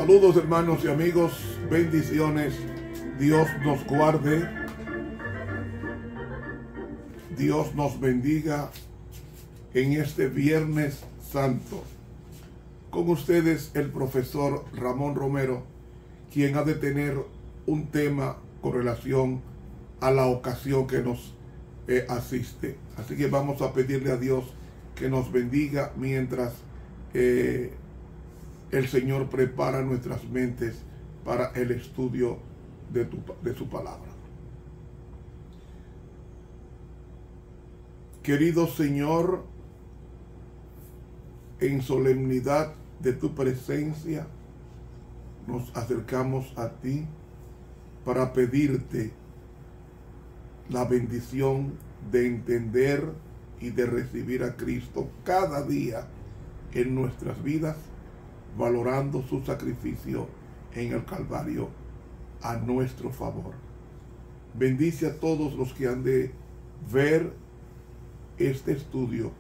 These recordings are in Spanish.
Saludos hermanos y amigos, bendiciones, Dios nos guarde, Dios nos bendiga en este Viernes Santo. Con ustedes el profesor Ramón Romero, quien ha de tener un tema con relación a la ocasión que nos asiste. Así que vamos a pedirle a Dios que nos bendiga mientras el Señor prepara nuestras mentes para el estudio de su palabra. Querido Señor, en solemnidad de tu presencia, nos acercamos a ti para pedirte la bendición de entender y de recibir a Cristo cada día en nuestras vidas, valorando su sacrificio en el Calvario a nuestro favor. Bendice a todos los que han de ver este estudio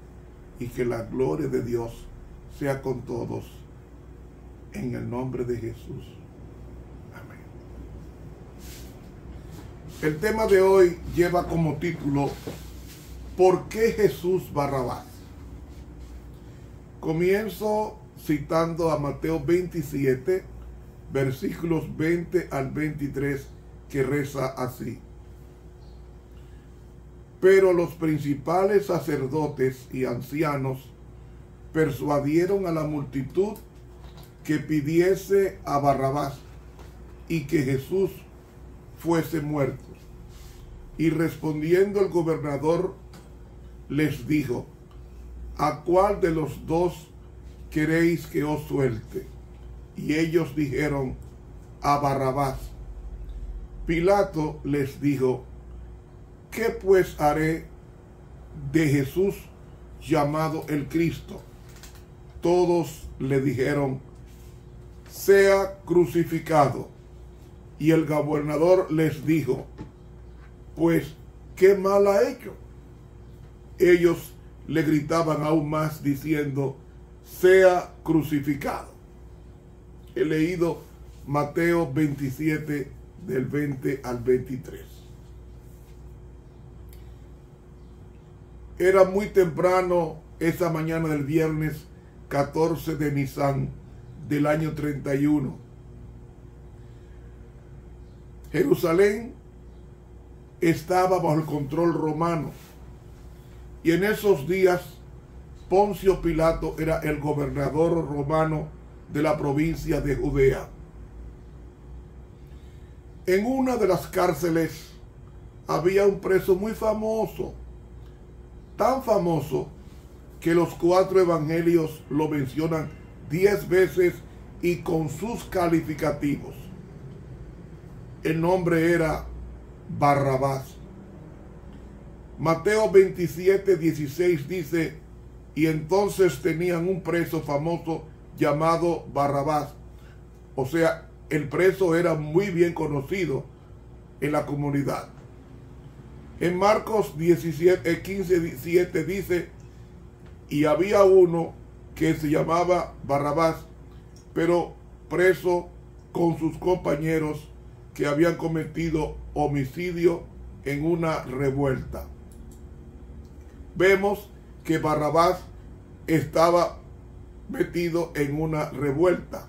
y que la gloria de Dios sea con todos, en el nombre de Jesús. Amén. El tema de hoy lleva como título ¿Por qué Jesús Barrabás? Comienzo citando a Mateo 27, versículos 20 al 23, que reza así: Pero los principales sacerdotes y ancianos persuadieron a la multitud que pidiese a Barrabás y que Jesús fuese muerto. Y respondiendo el gobernador les dijo: ¿A cuál de los dos queréis que os suelte? Y ellos dijeron: a Barrabás. Pilato les dijo: ¿qué pues haré de Jesús llamado el Cristo? Todos le dijeron: sea crucificado. Y el gobernador les dijo: pues, ¿qué mal ha hecho? Ellos le gritaban aún más diciendo: sea crucificado. He leído Mateo 27 del 20 al 23. Era muy temprano esa mañana del viernes 14 de Nisan del año 31. Jerusalén estaba bajo el control romano, y en esos días Poncio Pilato era el gobernador romano de la provincia de Judea. En una de las cárceles había un preso muy famoso, tan famoso que los 4 evangelios lo mencionan 10 veces y con sus calificativos. El nombre era Barrabás. Mateo 27, 16 dice: y entonces tenían un preso famoso llamado Barrabás. O sea, el preso era muy bien conocido en la comunidad. En Marcos 15, 17 dice: y había uno que se llamaba Barrabás, pero preso con sus compañeros que habían cometido homicidio en una revuelta. Vemos que Barrabás estaba metido en una revuelta.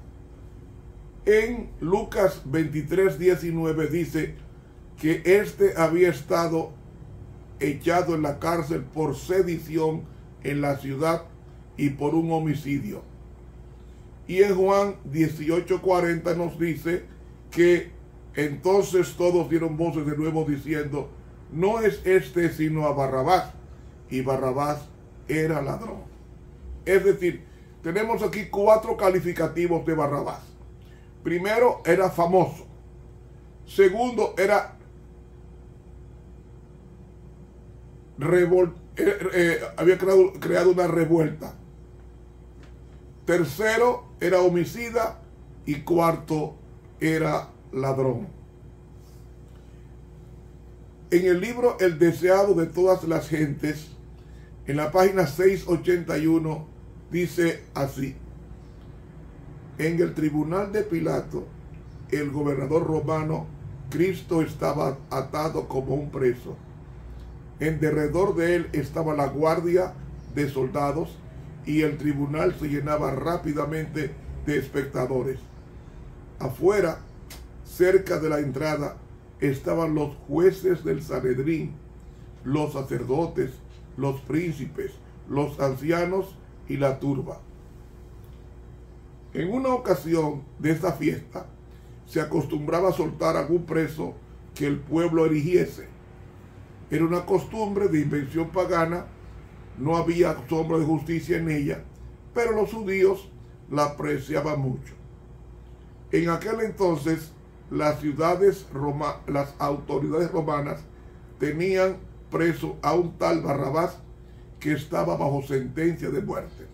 En Lucas 23, 19 dice que éste había estado echado en la cárcel por sedición en la ciudad y por un homicidio. Y en Juan 18:40 nos dice que entonces todos dieron voces de nuevo diciendo: no es este sino a Barrabás. Y Barrabás era ladrón. Es decir, tenemos aquí 4 calificativos de Barrabás. Primero, era famoso. Segundo, era había creado una revuelta. Tercero, era homicida. Y cuarto, era ladrón. En el libro El deseado de todas las gentes, en la página 681, dice así: En el tribunal de Pilato, el gobernador romano, Cristo estaba atado como un preso. En derredor de él estaba la guardia de soldados y el tribunal se llenaba rápidamente de espectadores. Afuera, cerca de la entrada, estaban los jueces del Sanedrín, los sacerdotes, los príncipes, los ancianos y la turba. En una ocasión de esta fiesta, se acostumbraba a soltar a algún preso que el pueblo eligiese. Era una costumbre de invención pagana, no había sombra de justicia en ella, pero los judíos la apreciaban mucho. En aquel entonces, las autoridades romanas tenían preso a un tal Barrabás que estaba bajo sentencia de muerte.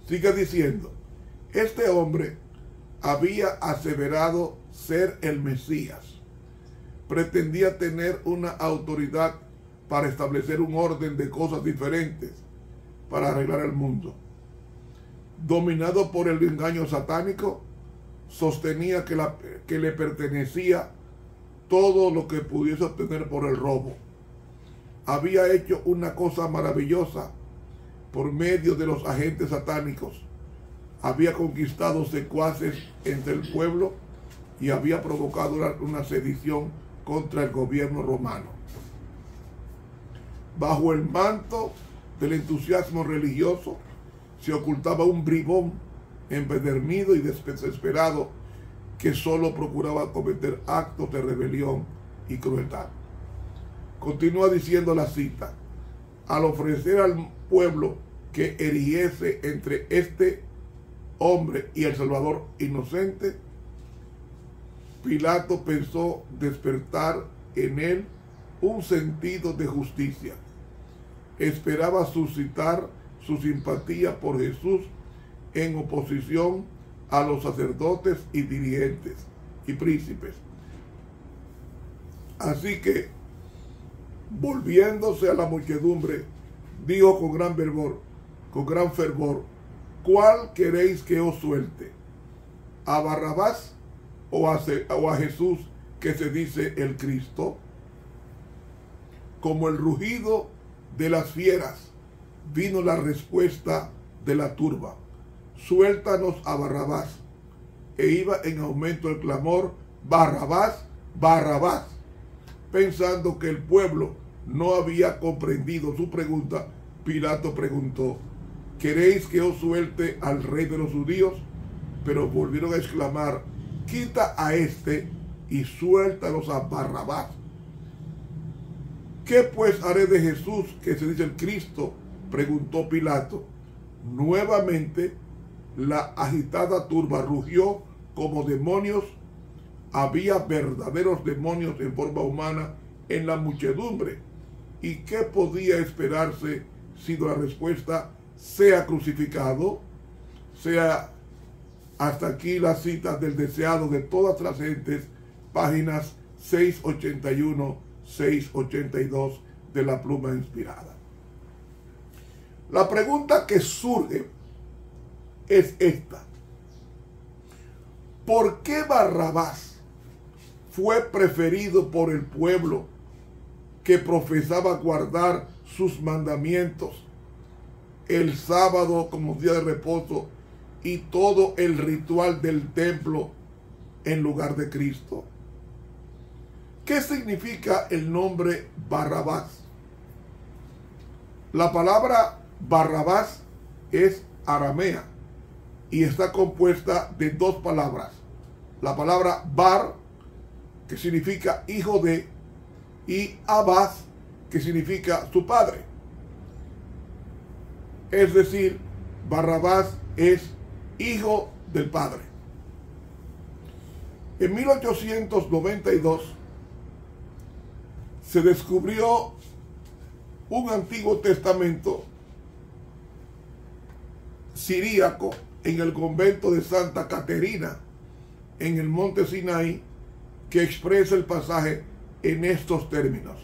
Sigue diciendo, este hombre había aseverado ser el Mesías. Pretendía tener una autoridad para establecer un orden de cosas diferentes para arreglar el mundo. Dominado por el engaño satánico, sostenía que le pertenecía todo lo que pudiese obtener por el robo. Había hecho una cosa maravillosa por medio de los agentes satánicos. Había conquistado secuaces entre el pueblo y había provocado una sedición contra el gobierno romano. Bajo el manto del entusiasmo religioso se ocultaba un bribón empedernido y desesperado que solo procuraba cometer actos de rebelión y crueldad. Continúa diciendo la cita, al ofrecer al pueblo que erigiese entre este hombre y el Salvador inocente, Pilato pensó despertar en él un sentido de justicia. Esperaba suscitar su simpatía por Jesús en oposición a los sacerdotes y dirigentes y príncipes. Así que, volviéndose a la muchedumbre, dijo con gran fervor, ¿cuál queréis que os suelte? ¿A Barrabás o a Jesús, que se dice el Cristo? Como el rugido de las fieras, vino la respuesta de la turba, suéltanos a Barrabás. E iba en aumento el clamor, Barrabás, Barrabás. Pensando que el pueblo no había comprendido su pregunta, Pilato preguntó, ¿queréis que os suelte al rey de los judíos? Pero volvieron a exclamar, quita a este y suéltalos a Barrabás. ¿Qué pues haré de Jesús, que se dice el Cristo?, preguntó Pilato. Nuevamente la agitada turba rugió como demonios. Había verdaderos demonios en forma humana en la muchedumbre. ¿Y qué podía esperarse si la respuesta sea crucificado? Sea hasta aquí la cita del deseado de todas las gentes, páginas 681, 682 de la Pluma Inspirada. La pregunta que surge es esta: ¿por qué Barrabás fue preferido por el pueblo que profesaba guardar sus mandamientos, el sábado como día de reposo y todo el ritual del templo en lugar de Cristo? ¿Qué significa el nombre Barrabás? La palabra Barrabás es aramea y está compuesta de dos palabras. La palabra Bar, que significa hijo de, y Abás, que significa su padre. Es decir, Barrabás es hijo del padre. En 1892 se descubrió un Antiguo Testamento siríaco en el convento de Santa Caterina, en el monte Sinaí, que expresa el pasaje en estos términos: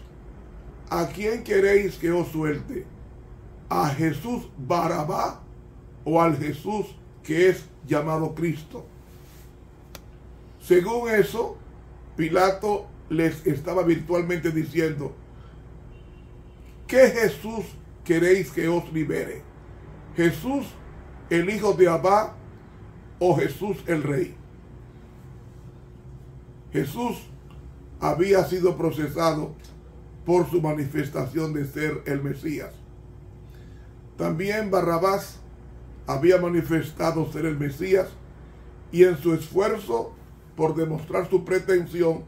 ¿a quién queréis que os suelte? ¿A Jesús Barabá o al Jesús que es llamado Cristo. Según eso, Pilato les estaba virtualmente diciendo: ¿qué Jesús queréis que os libere? ¿Jesús el hijo de Abba o Jesús el rey? Jesús había sido procesado por su manifestación de ser el Mesías. También Barrabás había manifestado ser el Mesías, y en su esfuerzo por demostrar su pretensión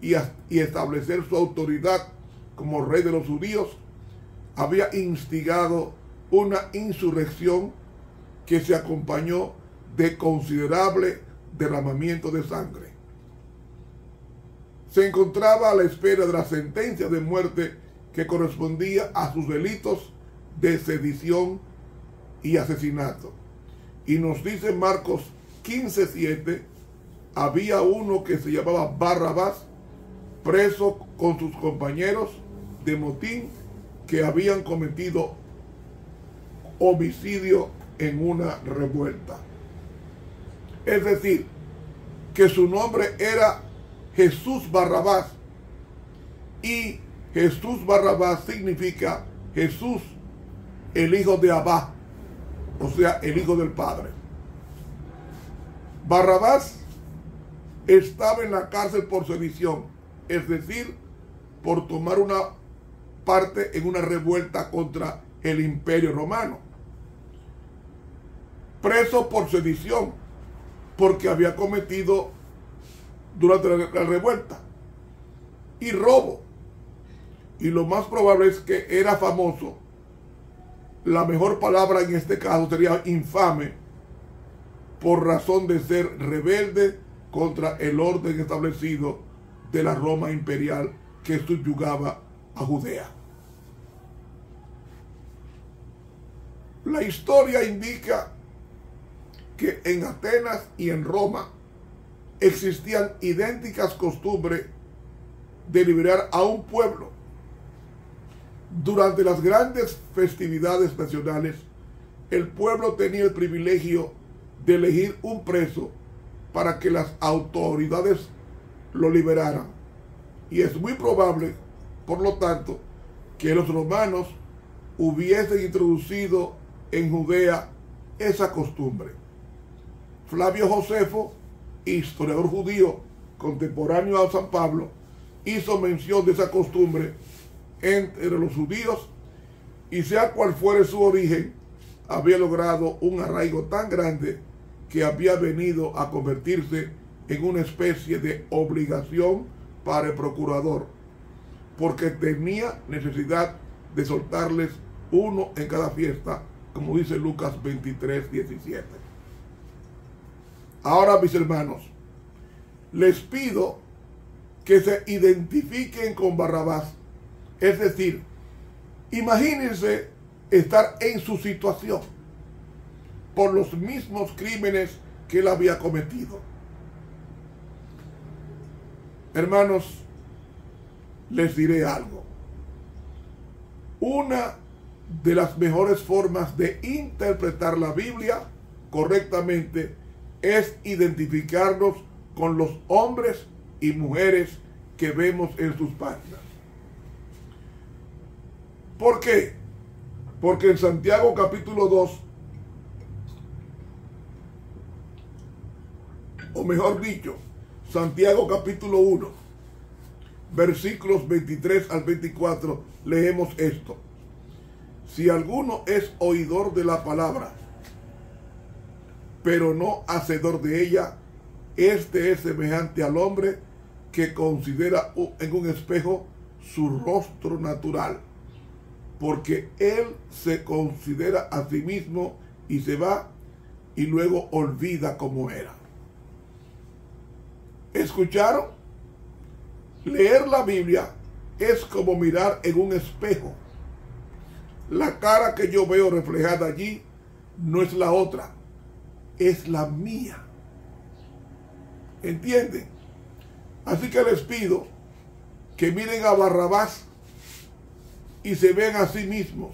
y establecer su autoridad como rey de los judíos, había instigado una insurrección que se acompañó de considerable derramamiento de sangre. Se encontraba a la espera de la sentencia de muerte que correspondía a sus delitos de sedición y asesinato. Y nos dice Marcos 15:7, había uno que se llamaba Barrabás, preso con sus compañeros de motín, que habían cometido homicidio en una revuelta. Es decir, que su nombre era Jesús Barrabás, y Jesús Barrabás significa Jesús el hijo de Abba, o sea, el hijo del Padre. Barrabás estaba en la cárcel por sedición, es decir, por tomar una parte en una revuelta contra el Imperio Romano. Preso por sedición, porque había cometido durante la revuelta, y robo. Y lo más probable es que era famoso. La mejor palabra en este caso sería infame, por razón de ser rebelde contra el orden establecido de la Roma imperial que subyugaba a Judea. La historia indica que en Atenas y en Roma existían idénticas costumbres de liberar a un pueblo. Durante las grandes festividades nacionales, el pueblo tenía el privilegio de elegir un preso para que las autoridades lo liberaran. Y es muy probable, por lo tanto, que los romanos hubiesen introducido en Judea esa costumbre. Flavio Josefo, historiador judío contemporáneo a San Pablo, hizo mención de esa costumbre entre los judíos, y sea cual fuere su origen, había logrado un arraigo tan grande que había venido a convertirse en una especie de obligación para el procurador, porque tenía necesidad de soltarles uno en cada fiesta, como dice Lucas 23:17. Ahora, mis hermanos, les pido que se identifiquen con Barrabás. Es decir, imagínense estar en su situación por los mismos crímenes que él había cometido. Hermanos, les diré algo. Una de las mejores formas de interpretar la Biblia correctamente es identificarnos con los hombres y mujeres que vemos en sus páginas. ¿Por qué? Porque en Santiago capítulo 2, o mejor dicho, Santiago capítulo 1, versículos 23 al 24, leemos esto: si alguno es oidor de la palabra, pero no hacedor de ella, este es semejante al hombre que considera en un espejo su rostro natural, porque él se considera a sí mismo y se va, y luego olvida cómo era. ¿Escucharon? Leer la Biblia es como mirar en un espejo. La cara que yo veo reflejada allí no es la otra, es la mía. ¿Entienden? Así que les pido que miren a Barrabás y se vean a sí mismos.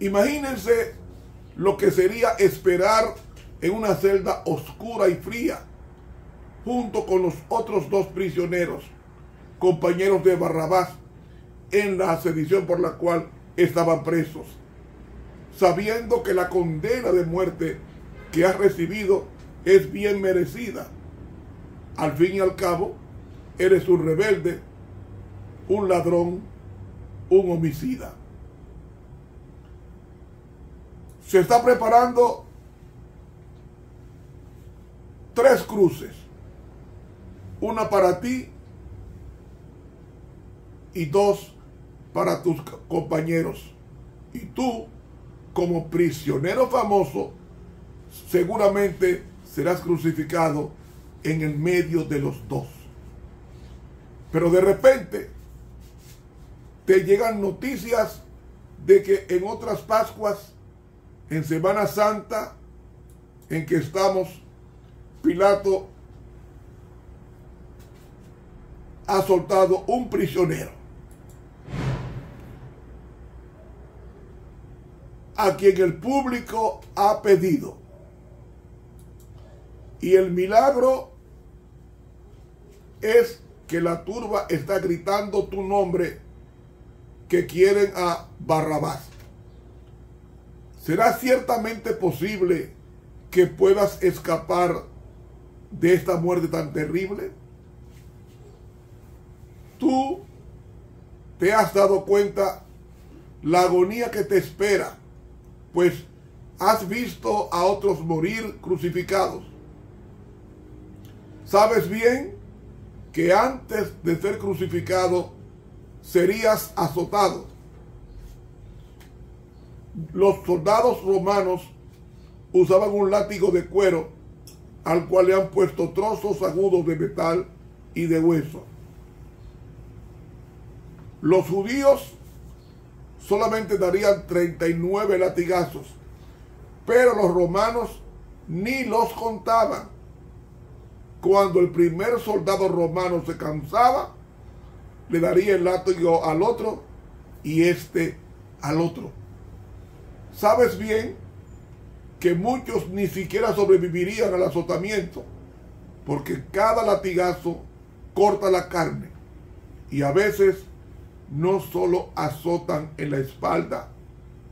Imagínense lo que sería esperar en una celda oscura y fría, junto con los otros dos prisioneros, compañeros de Barrabás, en la sedición por la cual estaban presos, sabiendo que la condena de muerte que has recibido es bien merecida. Al fin y al cabo, eres un rebelde, un ladrón, un homicida. Se está preparando 3 cruces, una para ti y 2 para tus compañeros. Y tú, como prisionero famoso, seguramente serás crucificado en el medio de los 2. Pero de repente te llegan noticias de que en otras Pascuas, en Semana Santa, en que estamos, Pilato ha soltado un prisionero a quien el público ha pedido. Y el milagro es que la turba está gritando tu nombre, que quieren a Barrabás. ¿Será ciertamente posible que puedas escapar de esta muerte tan terrible? Tú te has dado cuenta la agonía que te espera, pues has visto a otros morir crucificados. Sabes bien que antes de ser crucificado serías azotado. Los soldados romanos usaban un látigo de cuero al cual le han puesto trozos agudos de metal y de hueso. Los judíos solamente darían 39 latigazos, pero los romanos ni los contaban. Cuando el primer soldado romano se cansaba, le daría el látigo al otro y este al otro. Sabes bien que muchos ni siquiera sobrevivirían al azotamiento, porque cada latigazo corta la carne, y a veces no solo azotan en la espalda,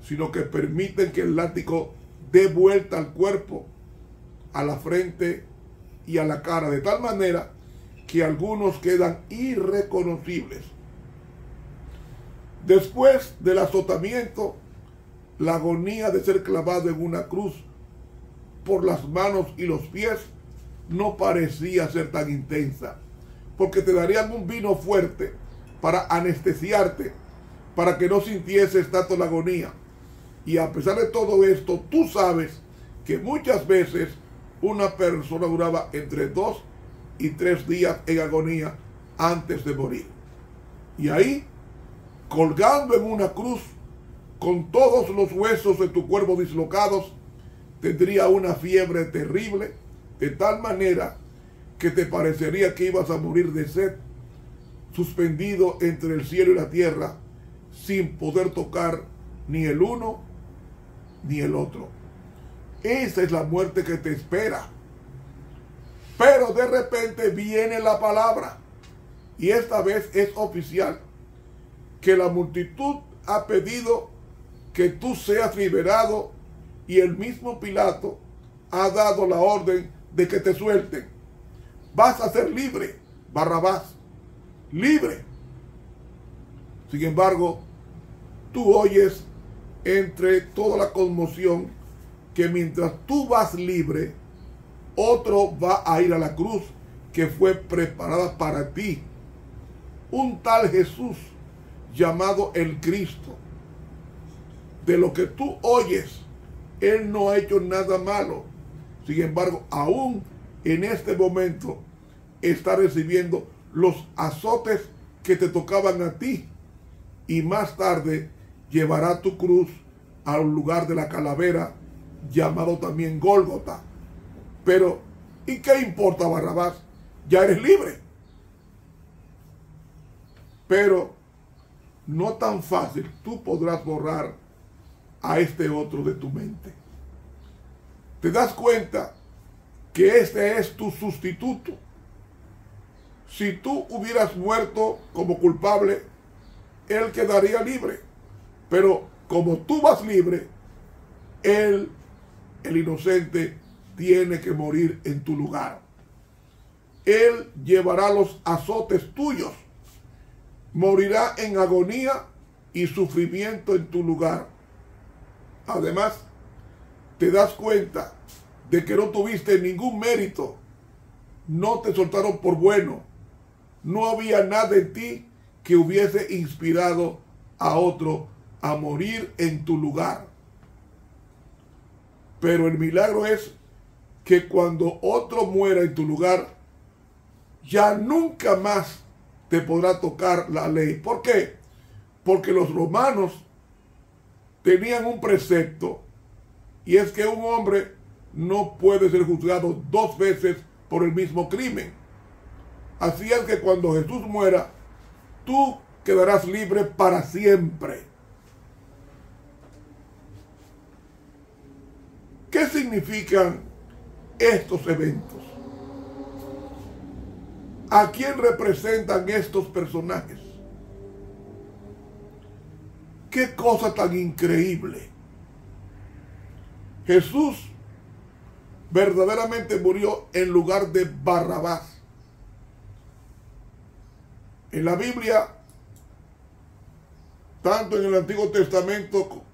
sino que permiten que el látigo dé vuelta al cuerpo, a la frente y a la cara, de tal manera que algunos quedan irreconocibles. Después del azotamiento, la agonía de ser clavado en una cruz por las manos y los pies no parecía ser tan intensa, porque te darían un vino fuerte para anestesiarte, para que no sintieses tanto la agonía. Y a pesar de todo esto, tú sabes que muchas veces una persona duraba entre 2 y 3 días en agonía antes de morir. Y ahí, colgando en una cruz, con todos los huesos de tu cuerpo dislocados, tendría una fiebre terrible, de tal manera que te parecería que ibas a morir de sed, suspendido entre el cielo y la tierra, sin poder tocar ni el uno ni el otro. Esa es la muerte que te espera. Pero de repente viene la palabra, y esta vez es oficial, que la multitud ha pedido que tú seas liberado, y el mismo Pilato ha dado la orden de que te suelten. Vas a ser libre, Barrabás, libre. Sin embargo, tú oyes entre toda la conmoción que mientras tú vas libre, otro va a ir a la cruz que fue preparada para ti. Un tal Jesús llamado el Cristo. De lo que tú oyes, Él no ha hecho nada malo. Sin embargo, aún en este momento está recibiendo los azotes que te tocaban a ti. Y más tarde llevará tu cruz al lugar de la calavera, llamado también Gólgota. Pero, ¿y qué importa, Barrabás? Ya eres libre. Pero no tan fácil tú podrás borrar a este otro de tu mente. te das cuenta que este es tu sustituto. Si tú hubieras muerto como culpable, él quedaría libre. Pero como tú vas libre, él, el inocente, tiene que morir en tu lugar. Él llevará los azotes tuyos, morirá en agonía y sufrimiento en tu lugar. Además, te das cuenta de que no tuviste ningún mérito, no te soltaron por bueno, no había nada en ti que hubiese inspirado a otro a morir en tu lugar. Pero el milagro es que cuando otro muera en tu lugar, ya nunca más te podrá tocar la ley. ¿Por qué? Porque los romanos tenían un precepto, y es que un hombre no puede ser juzgado dos veces por el mismo crimen. Así es que cuando Jesús muera, tú quedarás libre para siempre. ¿Qué significan estos eventos? ¿A quién representan estos personajes? ¡Qué cosa tan increíble! Jesús verdaderamente murió en lugar de Barrabás. En la Biblia, tanto en el Antiguo Testamento,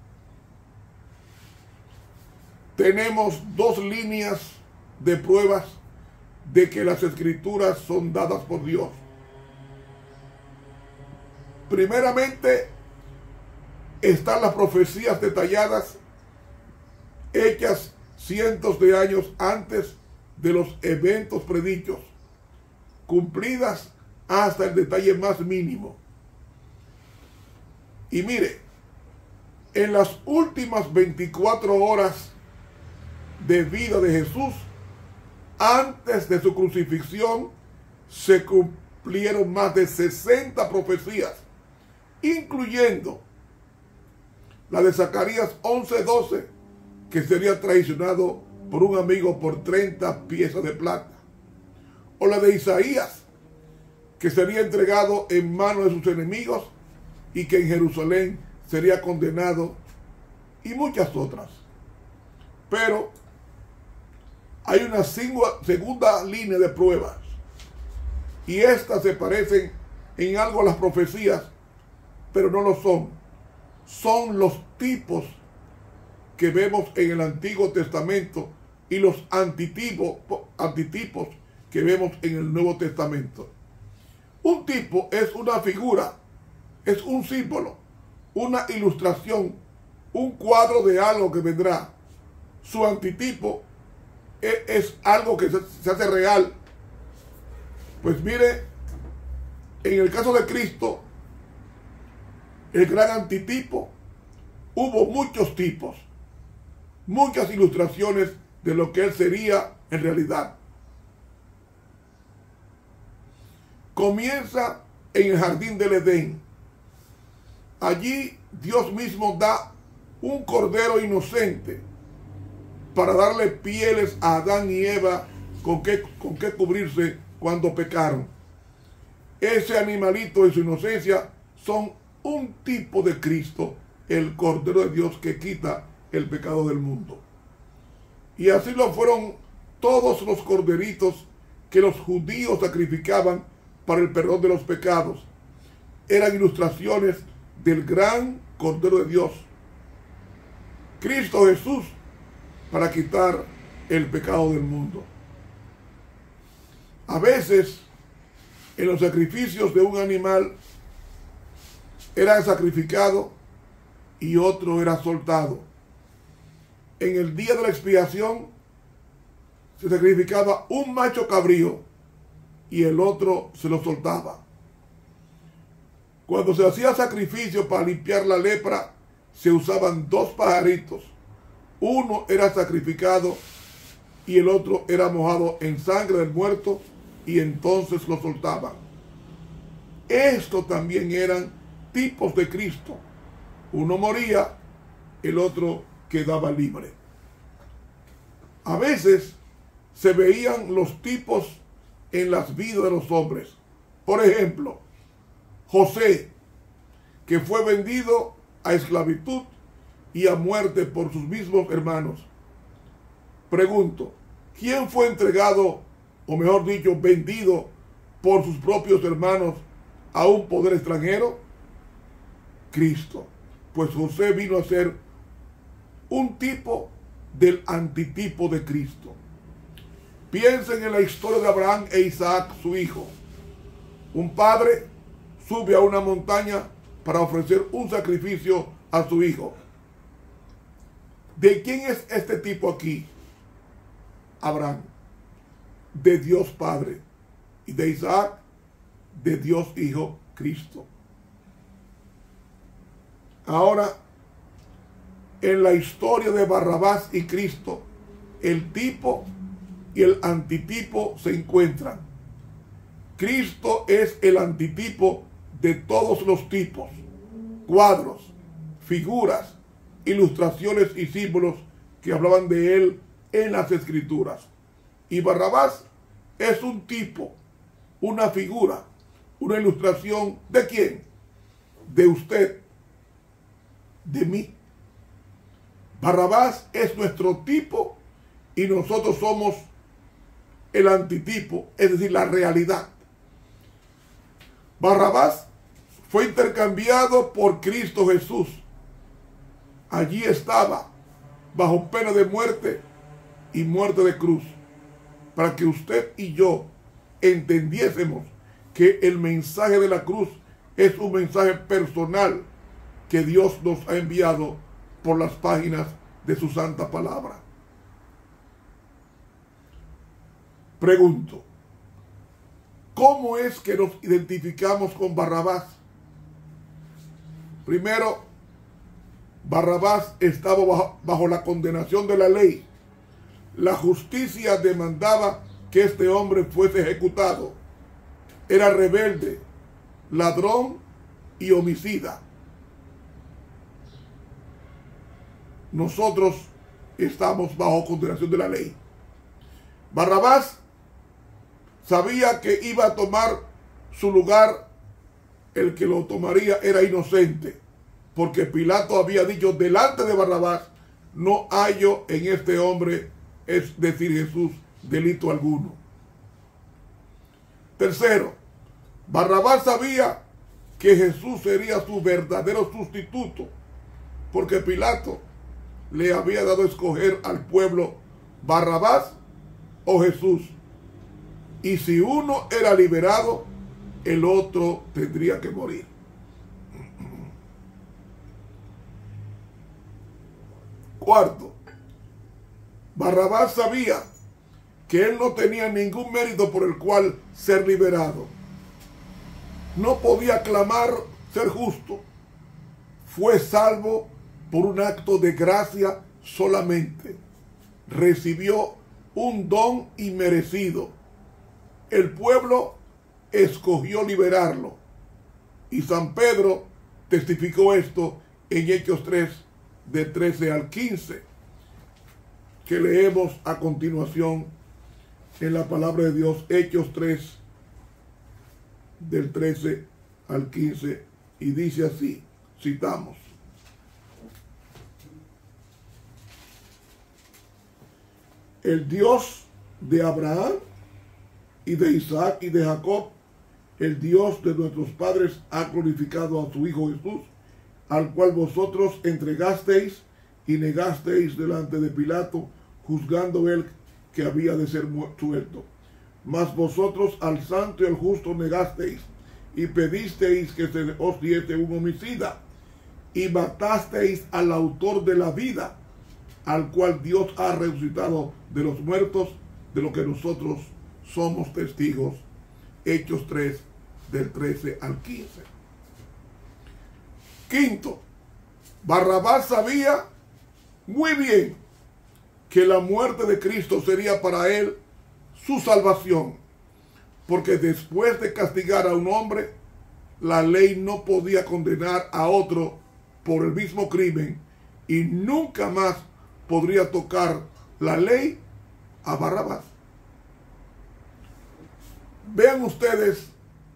tenemos dos líneas de pruebas de que las Escrituras son dadas por Dios. Primeramente, están las profecías detalladas, hechas cientos de años antes de los eventos predichos, cumplidas hasta el detalle más mínimo. Y mire, en las últimas 24 horas de vida de Jesús, antes de su crucifixión, se cumplieron más de 60 profecías, incluyendo la de Zacarías 11:12, que sería traicionado por un amigo por 30 piezas de plata, o la de Isaías, que sería entregado en manos de sus enemigos y que en Jerusalén sería condenado, y muchas otras. Pero hay una segunda línea de pruebas, y estas se parecen en algo a las profecías, pero no lo son. Son los tipos que vemos en el Antiguo Testamento y los antitipos que vemos en el Nuevo Testamento. Un tipo es una figura, es un símbolo, una ilustración, un cuadro de algo que vendrá. Su antitipo es algo que se hace real. Pues mire, en el caso de Cristo, el gran antitipo, hubo muchos tipos, muchas ilustraciones de lo que él sería en realidad. Comienza en el jardín del Edén. Allí Dios mismo da un cordero inocente para darle pieles a Adán y Eva con qué cubrirse cuando pecaron. Ese animalito en su inocencia son un tipo de Cristo, el Cordero de Dios que quita el pecado del mundo. Y así lo fueron todos los corderitos que los judíos sacrificaban para el perdón de los pecados. Eran ilustraciones del gran Cordero de Dios, Cristo Jesús, para quitar el pecado del mundo. A veces, en los sacrificios de un animal, era sacrificado y otro era soltado. En el día de la expiación, se sacrificaba un macho cabrío y el otro se lo soltaba. Cuando se hacía sacrificio para limpiar la lepra, se usaban dos pajaritos. Uno era sacrificado y el otro era mojado en sangre del muerto y entonces lo soltaban. Estos también eran tipos de Cristo. Uno moría, el otro quedaba libre. A veces se veían los tipos en las vidas de los hombres. Por ejemplo, José, que fue vendido a esclavitud y a muerte por sus mismos hermanos. Pregunto, ¿quién fue entregado, o mejor dicho, vendido por sus propios hermanos a un poder extranjero? Cristo. Pues José vino a ser un tipo del antitipo de Cristo. Piensen en la historia de Abraham e Isaac, su hijo. Un padre sube a una montaña para ofrecer un sacrificio a su hijo. ¿De quién es este tipo aquí? Abraham. De Dios Padre. Y de Isaac, de Dios Hijo, Cristo. Ahora, en la historia de Barrabás y Cristo, el tipo y el antitipo se encuentran. Cristo es el antitipo de todos los tipos, cuadros, figuras, ilustraciones y símbolos que hablaban de él en las Escrituras. Y Barrabás es un tipo, una figura, una ilustración ¿de quién? De usted, de mí. Barrabás es nuestro tipo y nosotros somos el antitipo, es decir, la realidad. Barrabás fue intercambiado por Cristo Jesús. Allí estaba, bajo pena de muerte y muerte de cruz, para que usted y yo entendiésemos que el mensaje de la cruz es un mensaje personal que Dios nos ha enviado por las páginas de su santa palabra. Pregunto, ¿cómo es que nos identificamos con Barrabás? Primero, Barrabás estaba bajo la condenación de la ley. La justicia demandaba que este hombre fuese ejecutado. Era rebelde, ladrón y homicida. Nosotros estamos bajo condenación de la ley. Barrabás sabía que iba a tomar su lugar, el que lo tomaría era inocente, porque Pilato había dicho delante de Barrabás, no hallo en este hombre, es decir, Jesús, delito alguno. Tercero, Barrabás sabía que Jesús sería su verdadero sustituto, porque Pilato le había dado a escoger al pueblo Barrabás o Jesús. Y si uno era liberado, el otro tendría que morir. Cuarto, Barrabás sabía que él no tenía ningún mérito por el cual ser liberado. No podía clamar ser justo. Fue salvo por un acto de gracia solamente. Recibió un don inmerecido. El pueblo escogió liberarlo. Y San Pedro testificó esto en Hechos 3, de 13 al 15, que leemos a continuación en la palabra de Dios, Hechos 3, del 13 al 15, y dice así, citamos: el Dios de Abraham y de Isaac y de Jacob, el Dios de nuestros padres, ha glorificado a su Hijo Jesús, al cual vosotros entregasteis y negasteis delante de Pilato, juzgando él que había de ser suelto. Mas vosotros al santo y al justo negasteis, y pedisteis que se os diese un homicida, y matasteis al autor de la vida, al cual Dios ha resucitado de los muertos, de lo que nosotros somos testigos. Hechos 3, del 13 al 15. Quinto, Barrabás sabía muy bien que la muerte de Cristo sería para él su salvación, porque después de castigar a un hombre, la ley no podía condenar a otro por el mismo crimen y nunca más podría tocar la ley a Barrabás. Vean ustedes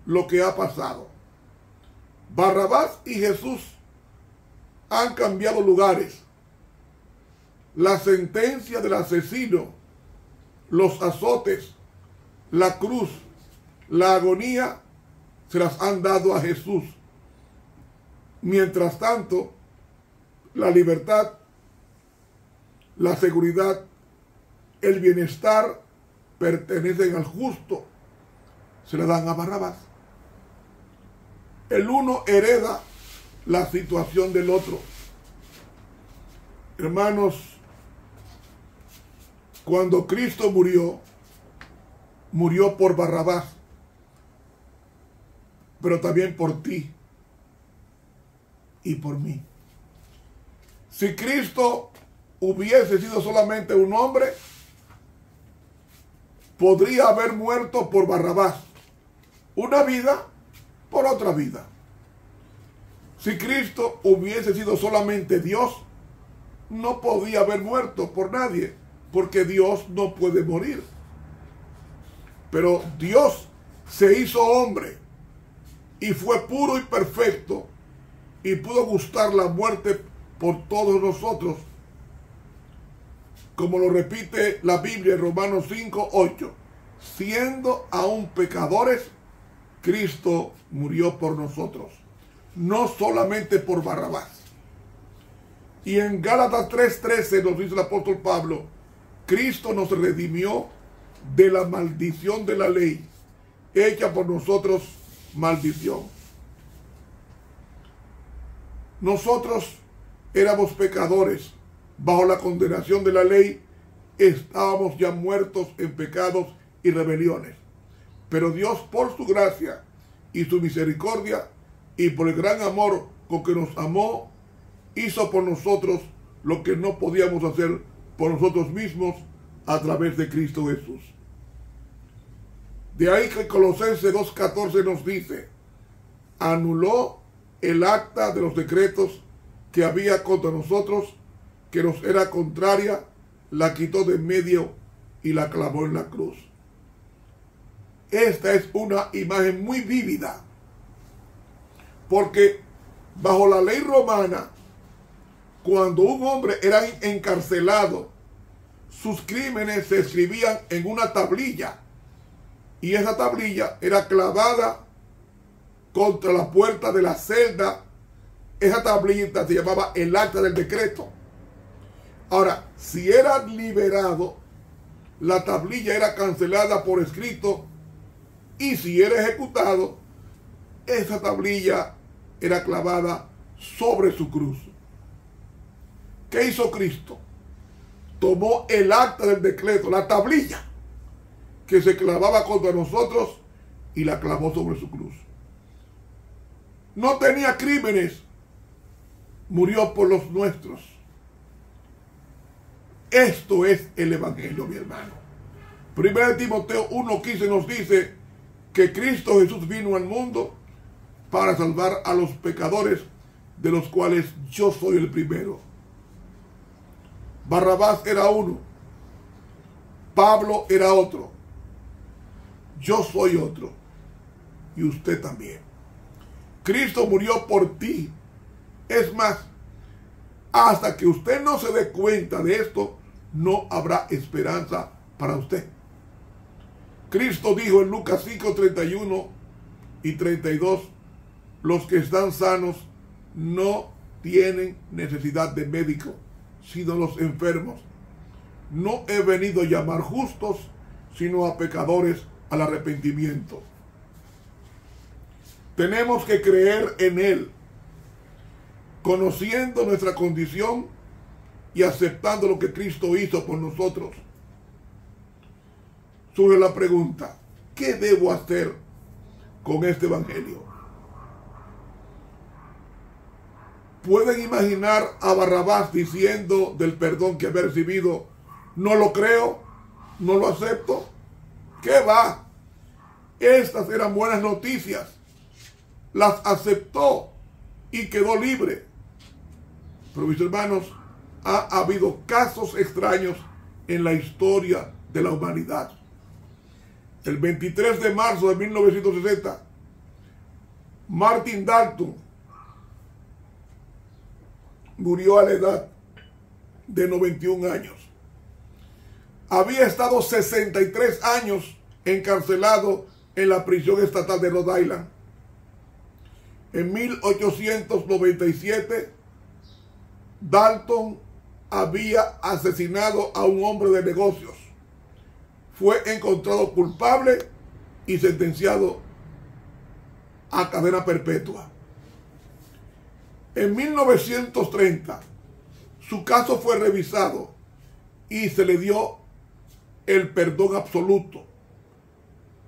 lo que ha pasado. Barrabás y Jesús han cambiado lugares. La sentencia del asesino, los azotes, la cruz, la agonía, se las han dado a Jesús. Mientras tanto, la libertad, la seguridad, el bienestar pertenecen al justo, se le dan a Barrabás. El uno hereda la situación del otro. Hermanos, cuando Cristo murió, murió por Barrabás, pero también por ti y por mí. Si Cristo hubiese sido solamente un hombre, podría haber muerto por Barrabás. Una vida por otra vida. Si Cristo hubiese sido solamente Dios, no podía haber muerto por nadie, porque Dios no puede morir. Pero Dios se hizo hombre y fue puro y perfecto y pudo gustar la muerte por todos nosotros, como lo repite la Biblia en Romanos 5:8. Siendo aún pecadores, Cristo murió por nosotros, no solamente por Barrabás. Y en Gálatas 3:13 nos dice el apóstol Pablo: Cristo nos redimió de la maldición de la ley, hecha por nosotros maldición. Nosotros éramos pecadores, bajo la condenación de la ley, estábamos ya muertos en pecados y rebeliones. Pero Dios, por su gracia y su misericordia y por el gran amor con que nos amó, hizo por nosotros lo que no podíamos hacer por nosotros mismos a través de Cristo Jesús. De ahí que Colosenses 2:14 nos dice: anuló el acta de los decretos que había contra nosotros, que nos era contraria, la quitó de en medio y la clavó en la cruz. Esta es una imagen muy vívida, porque bajo la ley romana, cuando un hombre era encarcelado, sus crímenes se escribían en una tablilla, y esa tablilla era clavada contra la puerta de la celda. Esa tablita se llamaba el acta del decreto. Ahora, si era liberado, la tablilla era cancelada por escrito, y si era ejecutado, esa tablilla era clavada sobre su cruz. ¿Qué hizo Cristo? Tomó el acta del decreto, la tablilla que se clavaba contra nosotros, y la clavó sobre su cruz. No tenía crímenes, murió por los nuestros. Esto es el Evangelio, mi hermano. 1 Timoteo 1:15 nos dice que Cristo Jesús vino al mundo para salvar a los pecadores, de los cuales yo soy el primero. Barrabás era uno, Pablo era otro, yo soy otro, y usted también. Cristo murió por ti. Es más, hasta que usted no se dé cuenta de esto, no habrá esperanza para usted. Cristo dijo en Lucas 5:31 y 32, los que están sanos no tienen necesidad de médico, sino los enfermos. No he venido a llamar justos, sino a pecadores al arrepentimiento. Tenemos que creer en Él, conociendo nuestra condición y aceptando lo que Cristo hizo por nosotros. Surge la pregunta: ¿qué debo hacer con este evangelio? ¿Pueden imaginar a Barrabás diciendo del perdón que había recibido: no lo creo, no lo acepto? ¿Qué va? Estas eran buenas noticias. Las aceptó y quedó libre. Pero mis hermanos, ha habido casos extraños en la historia de la humanidad. El 23 de marzo de 1960, Martin Dalton murió a la edad de 91 años. Había estado 63 años encarcelado en la prisión estatal de Rhode Island. En 1897, Dalton había asesinado a un hombre de negocios. Fue encontrado culpable y sentenciado a cadena perpetua. En 1930, su caso fue revisado y se le dio el perdón absoluto.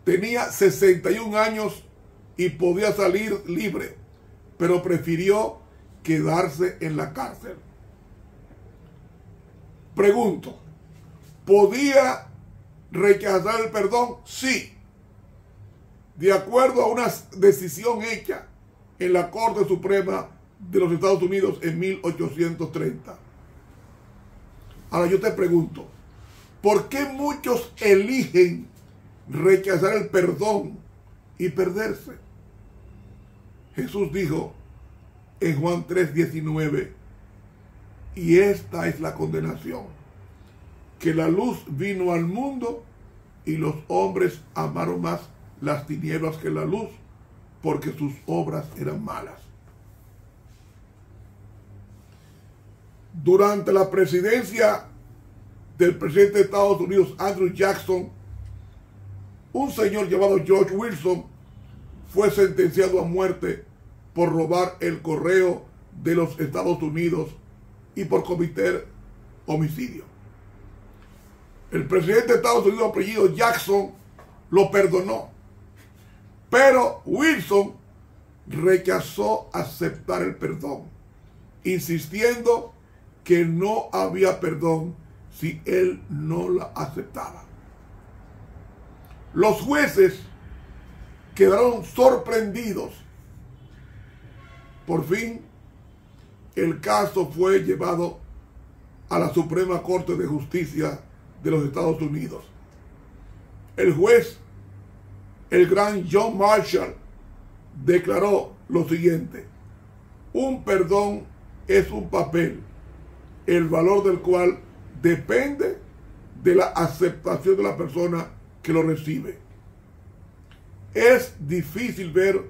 Tenía 61 años y podía salir libre, pero prefirió quedarse en la cárcel. Pregunto, ¿podía rechazar el perdón? Sí, de acuerdo a una decisión hecha en la Corte Suprema de los Estados Unidos en 1830. Ahora yo te pregunto, ¿por qué muchos eligen rechazar el perdón y perderse? Jesús dijo en Juan 3:19, y esta es la condenación, que la luz vino al mundo y los hombres amaron más las tinieblas que la luz, porque sus obras eran malas. Durante la presidencia del presidente de Estados Unidos, Andrew Jackson, un señor llamado George Wilson fue sentenciado a muerte por robar el correo de los Estados Unidos y por cometer homicidio. El presidente de Estados Unidos, apellido Jackson, lo perdonó, pero Wilson rechazó aceptar el perdón, insistiendo que no había perdón si él no la aceptaba. Los jueces quedaron sorprendidos. Por fin, el caso fue llevado a la Suprema Corte de Justicia de los Estados Unidos. El juez, el gran John Marshall, declaró lo siguiente: un perdón es un papel, el valor del cual depende de la aceptación de la persona que lo recibe. Es difícil ver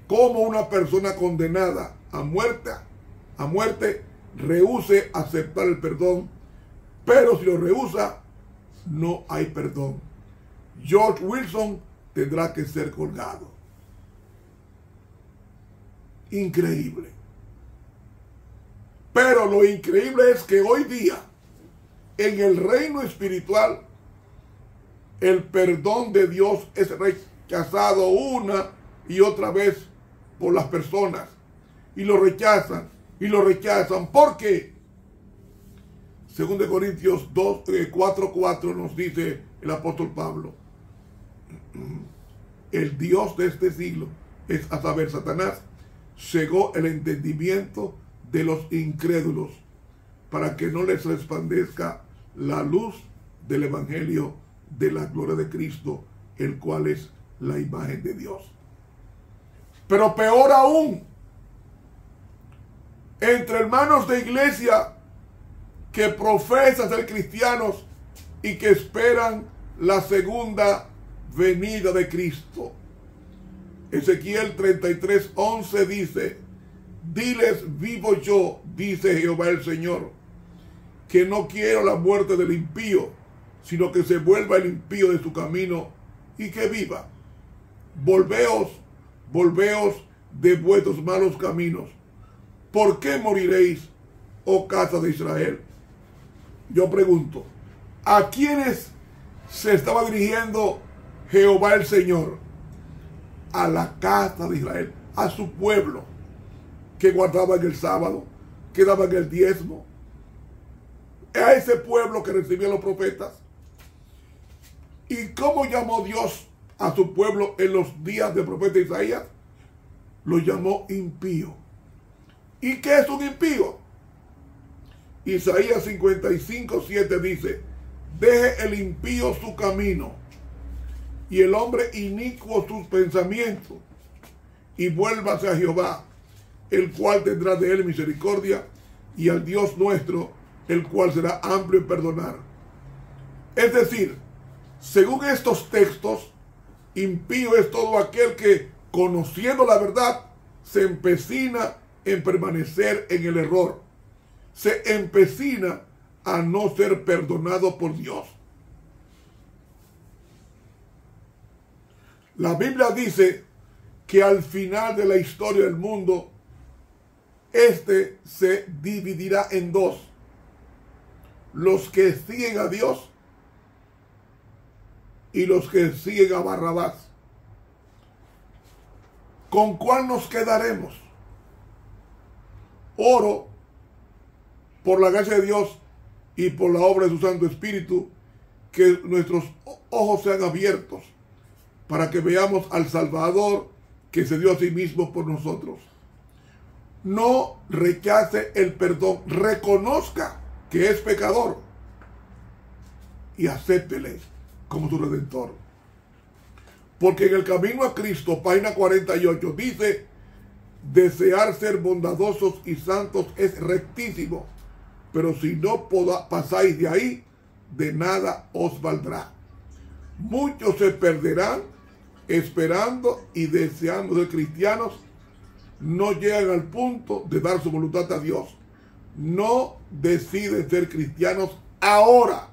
cómo una persona condenada a muerte rehúse aceptar el perdón, pero si lo rehúsa, no hay perdón. George Wilson tendrá que ser colgado. Increíble. Pero lo increíble es que hoy día, en el reino espiritual, el perdón de Dios es rechazado una y otra vez por las personas. Y lo rechazan, y lo rechazan. ¿Por qué? Según de Corintios 4:4 nos dice el apóstol Pablo: el Dios de este siglo, es a saber, Satanás, cegó el entendimiento de los incrédulos para que no les resplandezca la luz del evangelio de la gloria de Cristo, el cual es la imagen de Dios. Pero peor aún, entre hermanos de iglesia que profesan ser cristianos y que esperan la segunda venida de Cristo. Ezequiel 33:11 dice: diles, vivo yo, dice Jehová el Señor, que no quiero la muerte del impío, sino que se vuelva el impío de su camino y que viva. Volveos de vuestros malos caminos. ¿Por qué moriréis, oh casa de Israel? Yo pregunto, ¿a quiénes se estaba dirigiendo Jehová el Señor? A la casa de Israel, a su pueblo, que guardaban el sábado, que daban el diezmo. A ese pueblo que recibía los profetas. ¿Y cómo llamó Dios a su pueblo en los días del profeta Isaías? Lo llamó impío. ¿Y qué es un impío? Isaías 55:7 dice: deje el impío su camino y el hombre inicuo sus pensamientos, y vuélvase a Jehová, el cual tendrá de él misericordia, y al Dios nuestro, el cual será amplio en perdonar. Es decir, según estos textos, impío es todo aquel que, conociendo la verdad, se empecina en permanecer en el error, se empecina a no ser perdonado por Dios. La Biblia dice que al final de la historia del mundo, este se dividirá en dos: los que siguen a Dios y los que siguen a Barrabás. ¿Con cuál nos quedaremos? Oro, por la gracia de Dios y por la obra de su Santo Espíritu, que nuestros ojos sean abiertos para que veamos al Salvador que se dio a sí mismo por nosotros. No rechace el perdón, reconozca que es pecador y acéptele como su Redentor. Porque en el camino a Cristo, página 48, dice: desear ser bondadosos y santos es rectísimo, pero si no pasáis de ahí, de nada os valdrá. Muchos se perderán esperando y deseando ser cristianos, no llegan al punto de dar su voluntad a Dios. No deciden ser cristianos ahora.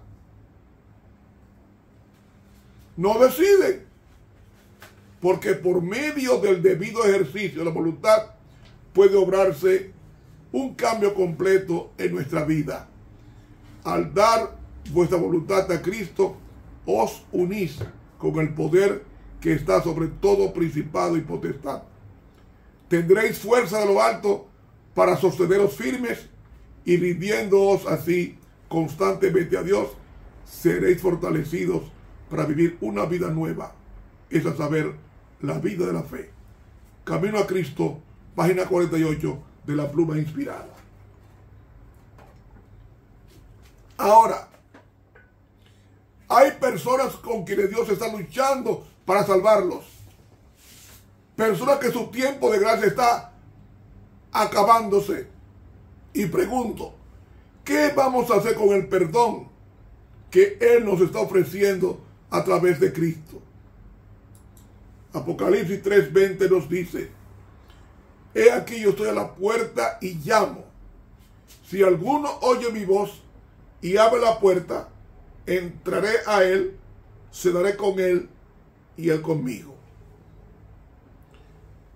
No deciden. Porque por medio del debido ejercicio de la voluntad puede obrarse un cambio completo en nuestra vida. Al dar vuestra voluntad a Cristo, os unís con el poder que está sobre todo principado y potestad. Tendréis fuerza de lo alto para sosteneros firmes, y rindiéndoos así constantemente a Dios, seréis fortalecidos para vivir una vida nueva, es a saber, la vida de la fe. Camino a Cristo, página 48 de la Pluma Inspirada. Ahora, hay personas con quienes Dios está luchando para salvarlos. Personas que su tiempo de gracia está acabándose. Y pregunto, ¿qué vamos a hacer con el perdón que Él nos está ofreciendo a través de Cristo? Apocalipsis 3:20 nos dice: he aquí yo estoy a la puerta y llamo. Si alguno oye mi voz y abre la puerta, entraré a él, cenaré con él y él conmigo.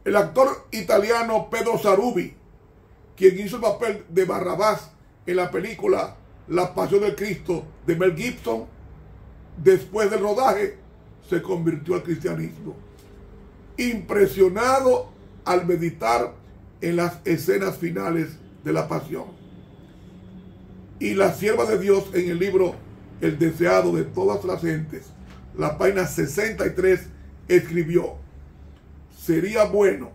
El actor italiano Pedro Sarubi, quien hizo el papel de Barrabás en la película La Pasión de Cristo de Mel Gibson, después del rodaje se convirtió al cristianismo, impresionado al meditar en las escenas finales de la pasión. Y la sierva de Dios, en el libro El deseado de todas las gentes, la página 63, escribió: sería bueno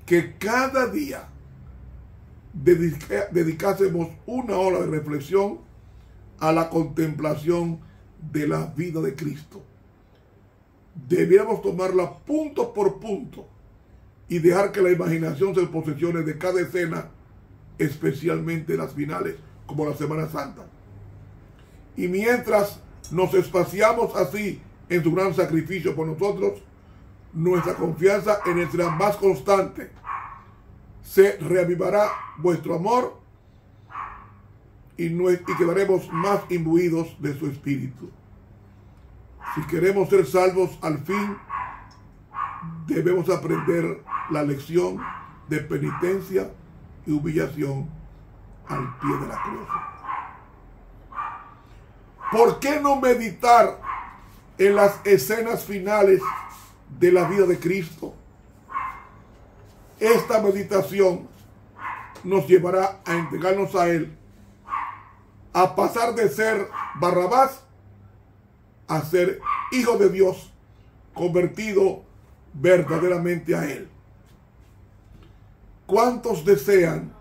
que cada día dedicásemos una hora de reflexión a la contemplación de la vida de Cristo. Debiéramos tomarla punto por punto y dejar que la imaginación se posesione de cada escena, especialmente las finales, como la Semana Santa. Y mientras nos espaciamos así en su gran sacrificio por nosotros, nuestra confianza en Él será más constante. Se reavivará vuestro amor y quedaremos más imbuidos de su Espíritu. Si queremos ser salvos al fin, debemos aprender la lección de penitencia y humillación al pie de la cruz. ¿Por qué no meditar en las escenas finales de la vida de Cristo? Esta meditación nos llevará a entregarnos a Él, a pasar de ser Barrabás a ser hijo de Dios, convertido verdaderamente a Él. ¿Cuántos desean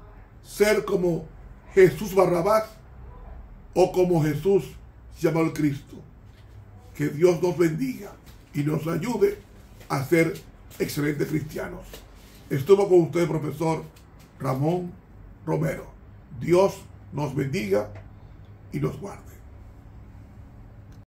ser como Jesús Barrabás o como Jesús llamado el Cristo. Que Dios nos bendiga y nos ayude a ser excelentes cristianos. Estuvo con usted el profesor Ramón Romero. Dios nos bendiga y nos guarde.